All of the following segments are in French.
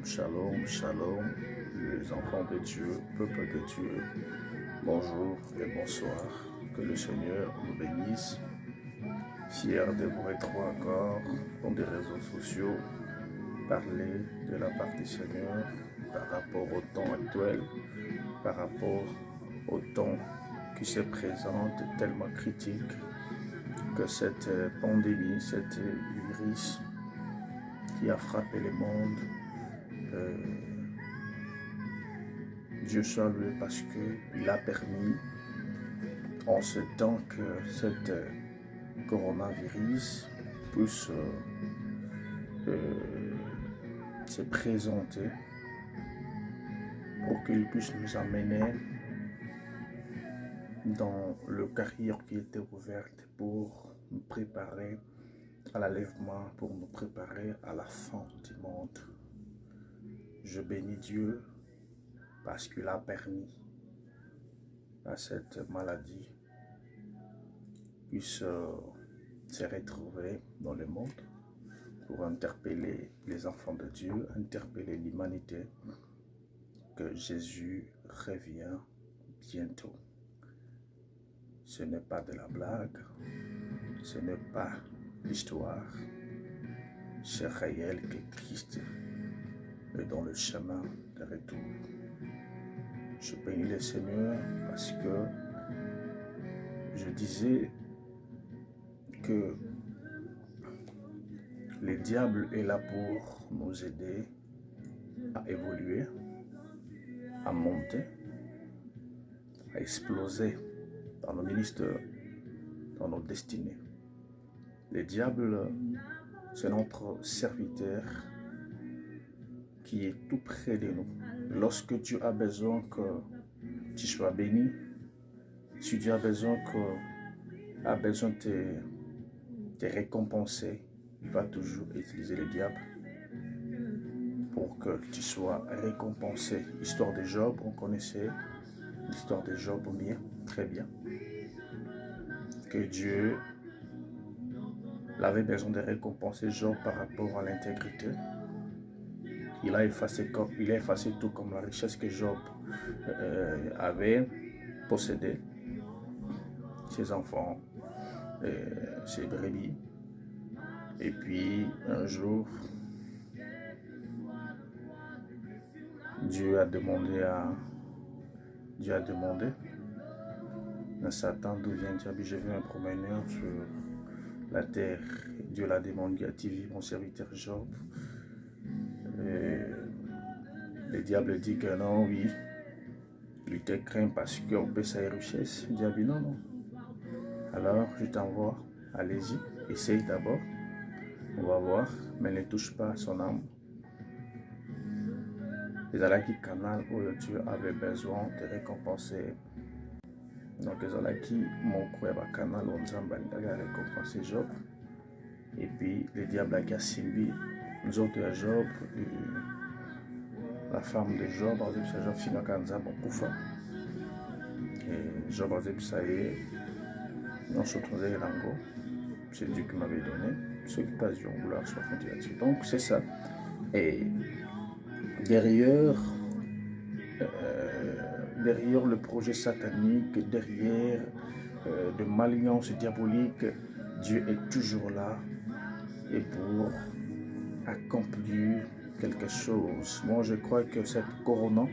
Shalom, shalom, les enfants de Dieu, peuple de Dieu, bonjour et bonsoir, que le Seigneur nous bénisse, fier de vous retrouver encore dans des réseaux sociaux, parler de la part du Seigneur par rapport au temps actuel, par rapport au temps qui se présente tellement critique que cette pandémie, cette virus qui a frappé le monde, Dieu soit loué parce qu'il a permis en ce temps que cette coronavirus puisse se présenter pour qu'il puisse nous amener dans le carrière qui était ouverte pour nous préparer à l'enlèvement, pour nous préparer à la fin du monde. Je bénis Dieu parce qu'il a permis à cette maladie puisse se retrouver dans le monde pour interpeller les enfants de Dieu, interpeller l'humanité, que Jésus revient bientôt. Ce n'est pas de la blague, ce n'est pas l'histoire, c'est réel que Christ est dans le chemin de retour. Je bénis le Seigneur parce que je disais que le diable est là pour nous aider à évoluer, à monter, à exploser dans nos ministères, dans nos destinées. Le diable, c'est notre serviteur qui est tout près de nous. Lorsque tu as besoin que tu sois béni, si tu as besoin de te récompenser, il va toujours utiliser le diable pour que tu sois récompensé. L'histoire de Job, on connaissait l'histoire de Job bien, très bien. Que Dieu avait besoin de récompenser Job par rapport à l'intégrité. Il a effacé tout comme la richesse que Job avait possédée, ses enfants, ses brebis. Et puis un jour, Dieu a demandé à Satan d'où vient Dieu. Je veux un promeneur sur la terre. Dieu l'a demandé à TV, mon serviteur Job. Le diable dit que non, oui, il te craint parce qu'on peut sa richesse. Le diable dit non, non. Alors je t'envoie, allez-y, essaye d'abord. On va voir, mais ne touche pas son âme. Les alaki canal où Dieu avait besoin de récompenser. Donc les alaki mon canal où Dieu a récompensé Job. Et puis le diable a simbi nous autres à Job. La femme de Job, Job finit quand Koufa. Et Job a dit ça y est, on se trouvait l'ango. C'est Dieu qui m'avait donné. Ceux qui passent du vouloir soit fondé là-dessus. Donc c'est ça. Et derrière le projet satanique, derrière de malliance diabolique, Dieu est toujours là et pour accomplir quelque chose. Moi, je crois que cette corona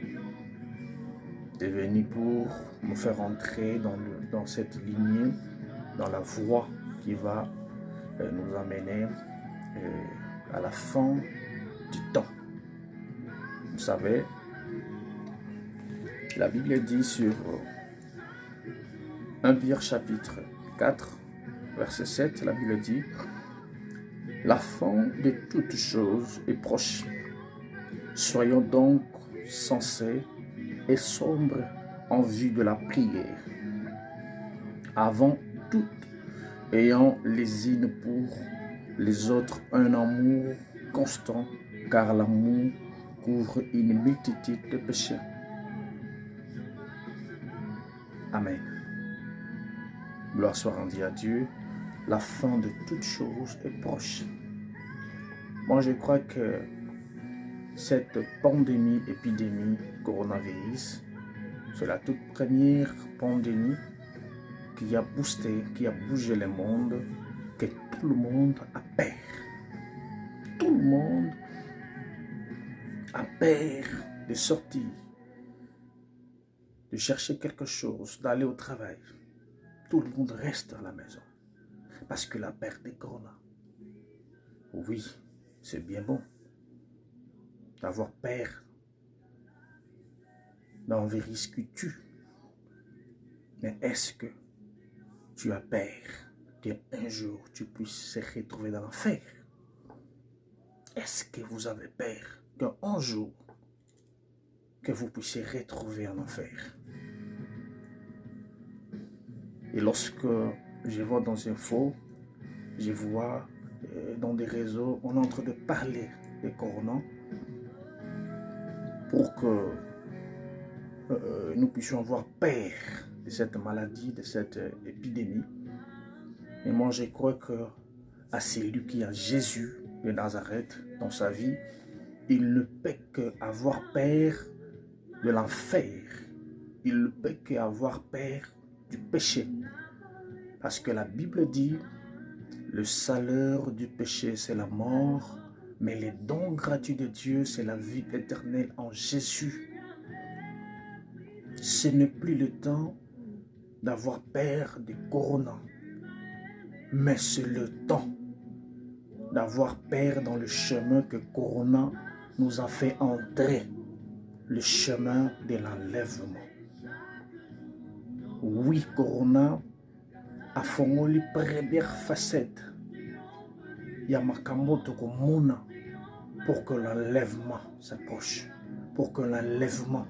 est venue pour nous faire entrer dans cette lignée, dans la voie qui va nous amener à la fin du temps. Vous savez, la Bible dit sur 1 Pierre chapitre 4, verset 7, la Bible dit « La fin de toutes choses est proche. Soyons donc sensés et sombres en vue de la prière. Avant tout, ayant les unes pour les autres un amour constant, car l'amour couvre une multitude de péchés. » Amen. Gloire soit rendue à Dieu. La fin de toutes choses est proche. Moi, je crois que cette pandémie, épidémie, coronavirus. C'est la toute première pandémie qui a boosté, qui a bougé le monde, que tout le monde a peur. Tout le monde a peur de sortir, de chercher quelque chose, d'aller au travail. Tout le monde reste à la maison parce que la peur de corona. Oui, c'est bien bon d'avoir peur d'un virus qui tue. Mais est-ce que tu as peur qu'un jour tu puisses se retrouver dans l'enfer? Est-ce que vous avez peur qu'un jour que vous puissiez retrouver en enfer? Et lorsque je vois dans une info, je vois dans des réseaux, on est en train de parler des corona pour que nous puissions avoir peur de cette maladie, de cette épidémie. Et moi, je crois que à celui qui a Jésus de Nazareth dans sa vie, il ne peut qu'avoir peur de l'enfer. Il ne peut qu'avoir peur du péché. Parce que la Bible dit, le salaire du péché, c'est la mort, mais les dons gratuits de Dieu, c'est la vie éternelle en Jésus. Ce n'est plus le temps d'avoir peur du corona, mais c'est le temps d'avoir peur dans le chemin que corona nous a fait entrer, le chemin de l'enlèvement. Oui, corona a fongoli première facette ya makambo tokomona pour que l'enlèvement s'approche, pour que l'enlèvement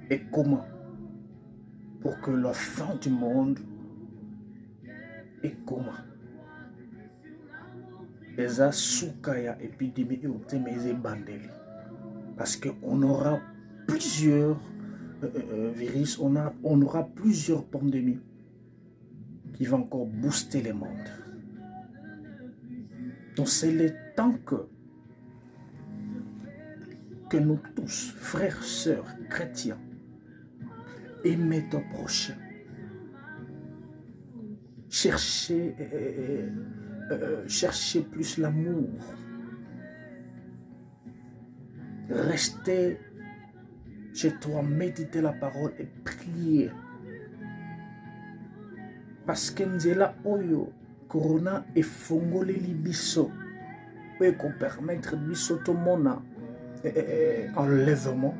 est comment, pour que la fin du monde est comment. Eza soukaya épidémie et optimé bandeli, parce qu'on aura plusieurs virus, on aura plusieurs pandémies qui vont encore booster le monde. Donc c'est le temps que nous tous, frères, sœurs, chrétiens, aimons ton prochain. Cherchez plus l'amour. Restez chez toi, méditez la parole et priez. Parce que Nzela Oyo, Corona et Fongole Libiso, peut permettre biso tomona enlèvement.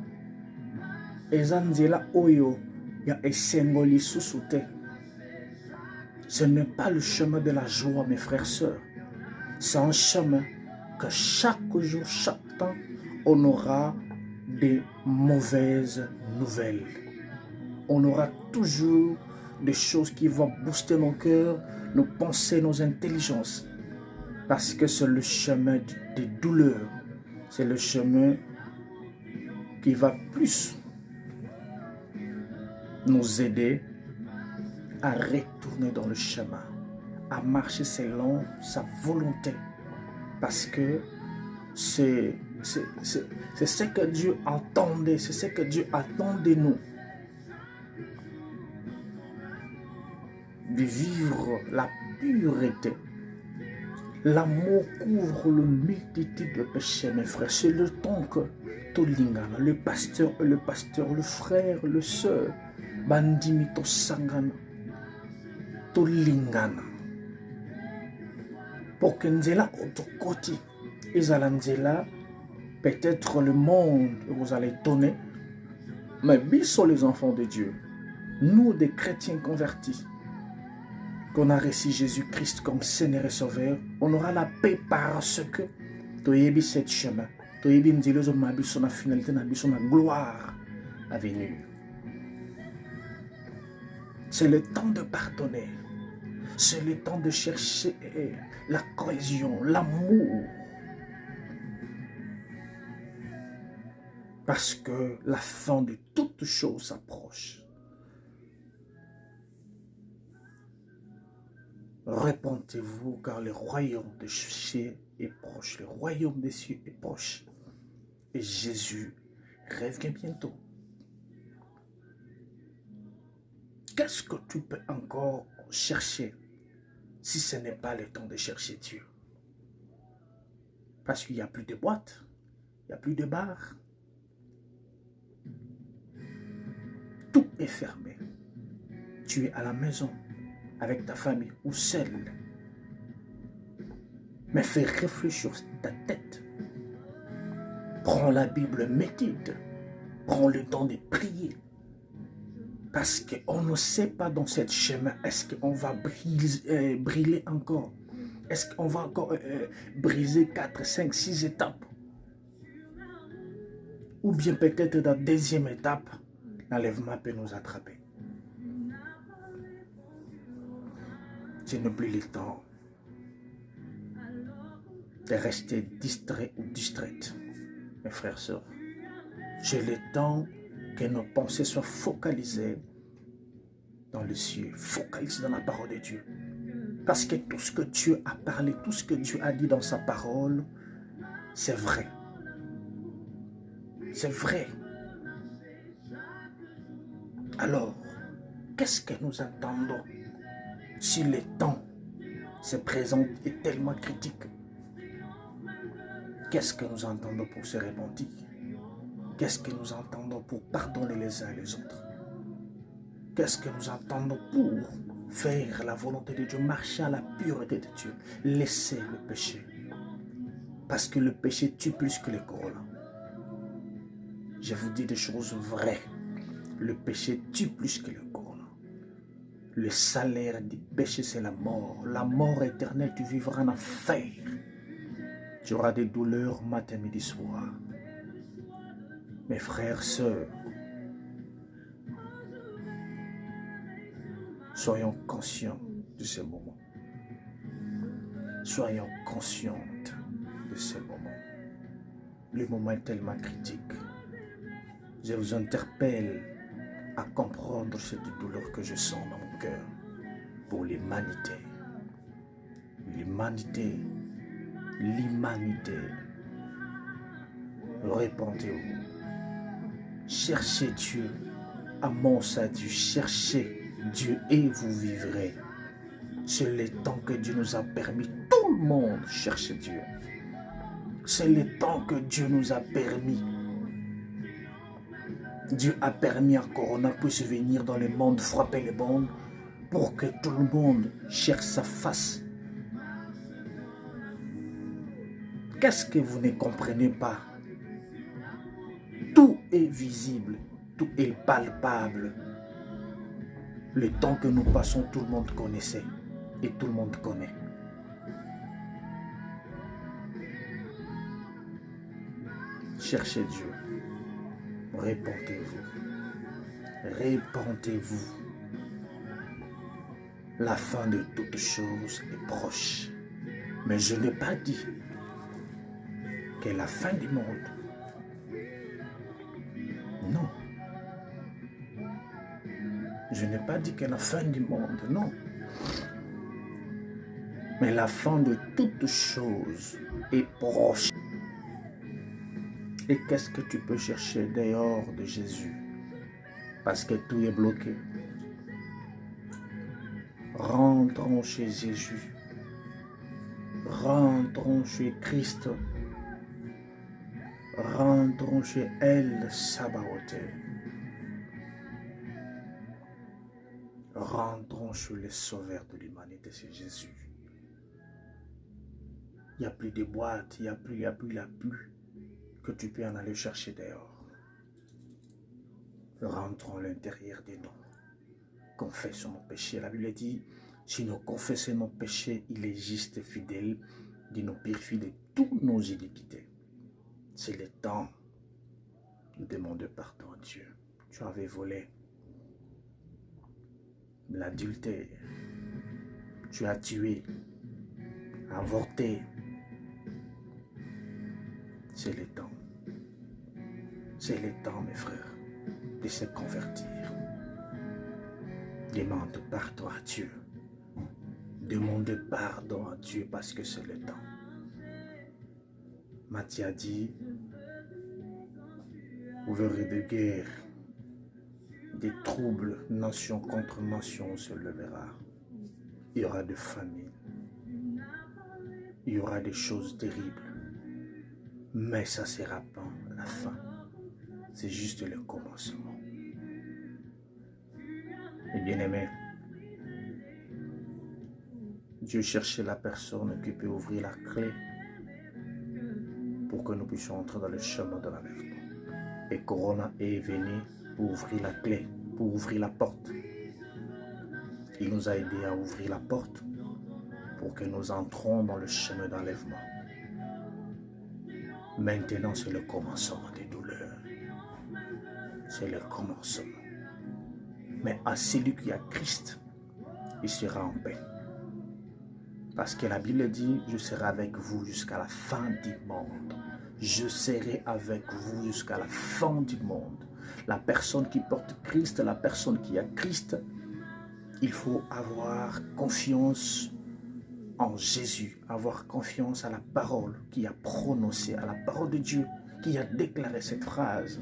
Et Nzela Oyo, ya esengoli susute. Ce n'est pas le chemin de la joie, mes frères et sœurs. C'est un chemin que chaque jour, chaque temps, on aura des mauvaises nouvelles. On aura toujours des choses qui vont booster nos cœurs, nos pensées, nos intelligences. Parce que c'est le chemin des douleurs. C'est le chemin qui va plus nous aider à retourner dans le chemin, à marcher selon sa volonté. Parce que c'est ce que Dieu entendait, c'est ce que Dieu attend de nous. De vivre la pureté. L'amour couvre le multitude de péchés, mes frères. C'est le temps que Tolingana, le pasteur, le frère, le sœur, Bandimi Tosangana, Tolingana. Pour que Nzela Otokoti, Ezalanzela, peut-être le monde, vous allez étonner, mais biso les enfants de Dieu, nous des chrétiens convertis, qu'on a reçu Jésus-Christ comme Seigneur et Sauveur, on aura la paix parce que Toyebi cette chemin, Toyebi Nzilezo Mabiso na finalité na biso na gloire à venir. C'est le temps de pardonner. C'est le temps de chercher la cohésion, l'amour. Parce que la fin de toute chose s'approche. Répentez-vous, car le royaume des cieux est proche. Le royaume des cieux est proche. Et Jésus revient bientôt. Qu'est-ce que tu peux encore chercher si ce n'est pas le temps de chercher Dieu? Parce qu'il n'y a plus de boîtes, il n'y a plus de bars. Tout est fermé. Tu es à la maison, avec ta famille ou seul. Mais fais réfléchir ta tête. Prends la Bible, médite. Prends le temps de prier. Parce qu'on ne sait pas dans ce chemin, est-ce qu'on va briller encore? Est-ce qu'on va encore briser 4, 5, 6 étapes? Ou bien peut-être dans la deuxième étape, l'enlèvement peut nous attraper. Je n'oublie le temps de rester distrait ou distraite, mes frères et sœurs. J'ai le temps que nos pensées soient focalisées dans le ciel, focalisées dans la parole de Dieu. Parce que tout ce que Dieu a parlé, tout ce que Dieu a dit dans sa parole, c'est vrai. C'est vrai. Alors, qu'est-ce que nous attendons si le temps se présente est tellement critique? Qu'est-ce que nous entendons pour se repentir? Qu'est-ce que nous entendons pour pardonner les uns les autres? Qu'est-ce que nous entendons pour faire la volonté de Dieu, marcher à la pureté de Dieu, laisser le péché? Parce que le péché tue plus que le corona. Je vous dis des choses vraies. Le péché tue plus que le corona. Le salaire du péché, c'est la mort. La mort éternelle, tu vivras en enfer. Tu auras des douleurs matin, midi, soir. Mes frères, sœurs, soyons conscients de ce moment. Soyons conscientes de ce moment. Le moment est tellement critique. Je vous interpelle à comprendre cette douleur que je sens dans mon cœur pour l'humanité. L'humanité. L'humanité. Répondez-vous. Cherchez Dieu. Amons à Dieu. Cherchez Dieu et vous vivrez. C'est le temps que Dieu nous a permis. Tout le monde cherche Dieu. C'est le temps que Dieu nous a permis. Dieu a permis à Corona puisse venir dans le monde, frapper les bombes, pour que tout le monde cherche sa face. Qu'est-ce que vous ne comprenez pas? Tout est visible, tout est palpable. Le temps que nous passons, tout le monde connaissait et tout le monde connaît. Cherchez Dieu. Répentez-vous. Répentez-vous. La fin de toutes choses est proche. Mais je n'ai pas dit que la fin du monde. Non. Je n'ai pas dit que la fin du monde, non. Mais la fin de toutes choses est proche. Et qu'est-ce que tu peux chercher dehors de Jésus? Parce que tout est bloqué. Rentrons chez Jésus. Rentrons chez Christ. Rentrons chez El Sabaoth. Rentrons chez le Sauveur de l'humanité, c'est Jésus. Il n'y a plus de boîtes, il n'y a plus que tu peux en aller chercher dehors. Rentrons à l'intérieur de nous. Confessons nos péchés. La Bible dit, si nous confessons nos péchés, il est juste et fidèle de nous purifier de toutes nos iniquités. C'est le temps de demander pardon à Dieu. Tu avais volé l'adultère. Tu as tué, avorté. C'est le temps. C'est le temps, mes frères, de se convertir. Demande pardon à Dieu. Demandez pardon à Dieu parce que c'est le temps. Matthieu a dit, vous verrez des guerres, des troubles, nation contre nation se lèvera. Il y aura des famines. Il y aura des choses terribles. Mais ça sera pas la fin. C'est juste le commencement. Et bien aimé, Dieu cherchait la personne qui peut ouvrir la clé pour que nous puissions entrer dans le chemin de l'enlèvement. Et Corona est venu pour ouvrir la clé, pour ouvrir la porte. Il nous a aidés à ouvrir la porte pour que nous entrons dans le chemin d'enlèvement. Maintenant, c'est le commencement des douleurs. C'est le commencement. Mais à celui qui a Christ, il sera en paix. Parce que la Bible dit, je serai avec vous jusqu'à la fin du monde. Je serai avec vous jusqu'à la fin du monde. La personne qui porte Christ, la personne qui a Christ, il faut avoir confiance en Jésus, avoir confiance à la parole qui a prononcé, à la parole de Dieu qui a déclaré cette phrase.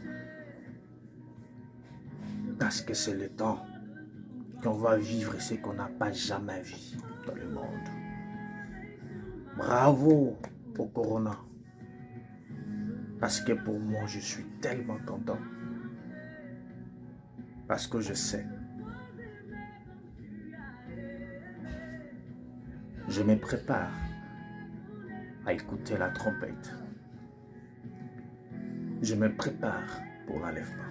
Parce que c'est le temps qu'on va vivre ce qu'on n'a pas jamais vu dans le monde. Bravo au Corona. Parce que pour moi, je suis tellement content. Parce que je sais. Je me prépare à écouter la trompette. Je me prépare pour l'enlèvement.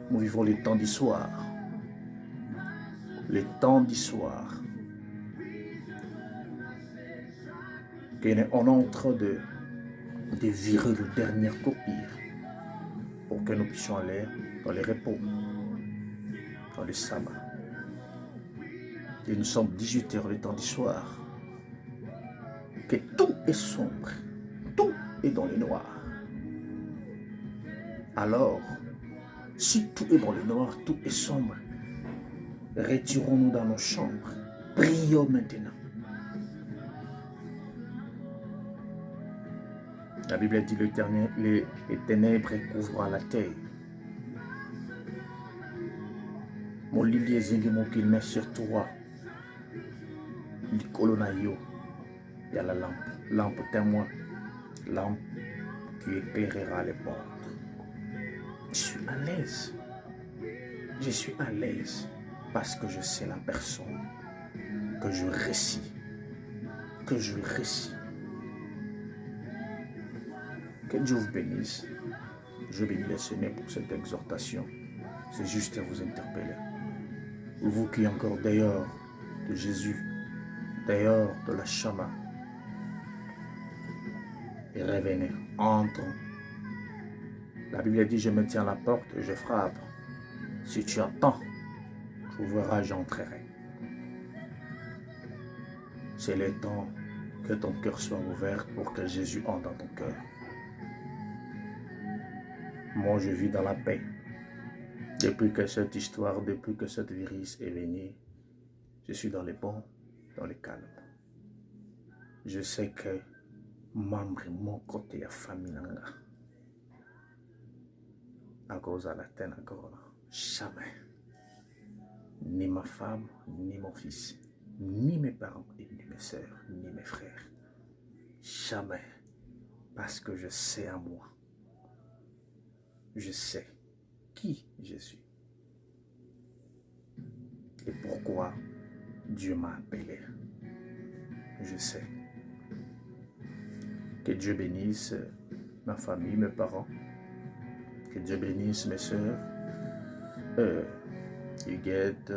Nous vivons les temps du soir. Les temps du soir. On est en train de virer le dernier copie pour que nous puissions aller dans les repos, dans le sabbat. Et nous sommes 18 heures le temps du soir. Que tout est sombre, tout est dans le noir. Alors, si tout est dans le noir, tout est sombre, retirons-nous dans nos chambres. Prions maintenant. La Bible dit les ténèbres couvrent la terre. Mon lilier zingi mon qu'il met sur toi. Il y a la lampe. Lampe témoin. Lampe qui éclairera les portes. Je suis à l'aise. Je suis à l'aise parce que je sais la personne que je récite. Que je récite. Que Dieu vous bénisse. Je bénis le Seigneur pour cette exhortation. C'est juste à vous interpeller. Vous qui êtes encore dehors de Jésus, dehors de la Shama, et revenez, entre. La Bible dit, je me tiens à la porte et je frappe. Si tu attends, tu verras, j'entrerai. C'est le temps que ton cœur soit ouvert pour que Jésus entre dans ton cœur. Moi, je vis dans la paix. Depuis que cette histoire, depuis que cette virus est venu, je suis dans les bons, dans les calmes. Je sais que membre mon côté a famille à cause de la terre encore. Jamais. Ni ma femme, ni mon fils, ni mes parents, ni mes soeurs, ni mes frères. Jamais. Parce que je sais à moi. Je sais qui je suis et pourquoi Dieu m'a appelé. Je sais. Que Dieu bénisse ma famille, mes parents. Que Dieu bénisse mes soeurs. Huguette,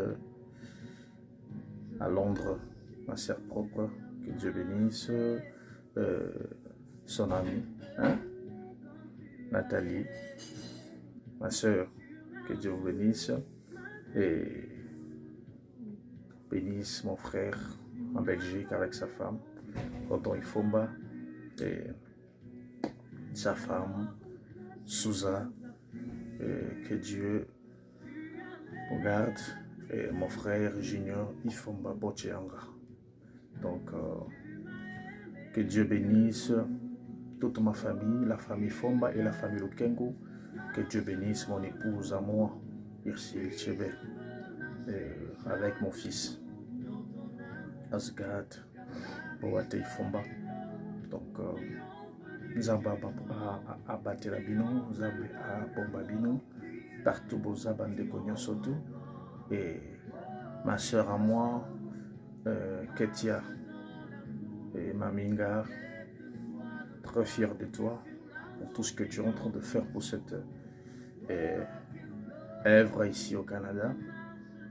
à Londres, ma sœur propre. Que Dieu bénisse son amie, hein? Nathalie. Ma soeur, que Dieu vous bénisse et bénisse mon frère en Belgique avec sa femme, Tonton Ifomba, et sa femme, Souza, et que Dieu vous garde et mon frère Junior Ifomba Bocheanga. Donc, que Dieu bénisse toute ma famille, la famille Fomba et la famille Lukengo. Que Dieu bénisse mon épouse à moi, Ursule Chebe, avec mon fils Asgad Boate Fomba. Donc, Zamba a Batela Bino, Zamba a Bomba Bino, partout Bozaba Ndekonyo Soto. Et ma soeur à moi, Ketia et Maminga, très fière de toi pour tout ce que tu es en train de faire pour cette œuvre ici au Canada.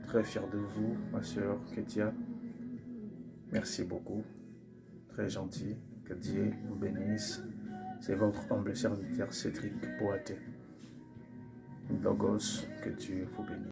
Très fière de vous, ma soeur Ketia. Merci beaucoup, très gentil. Que Dieu vous bénisse. C'est votre humble serviteur Cédric Boate. Logos, que Dieu vous bénisse.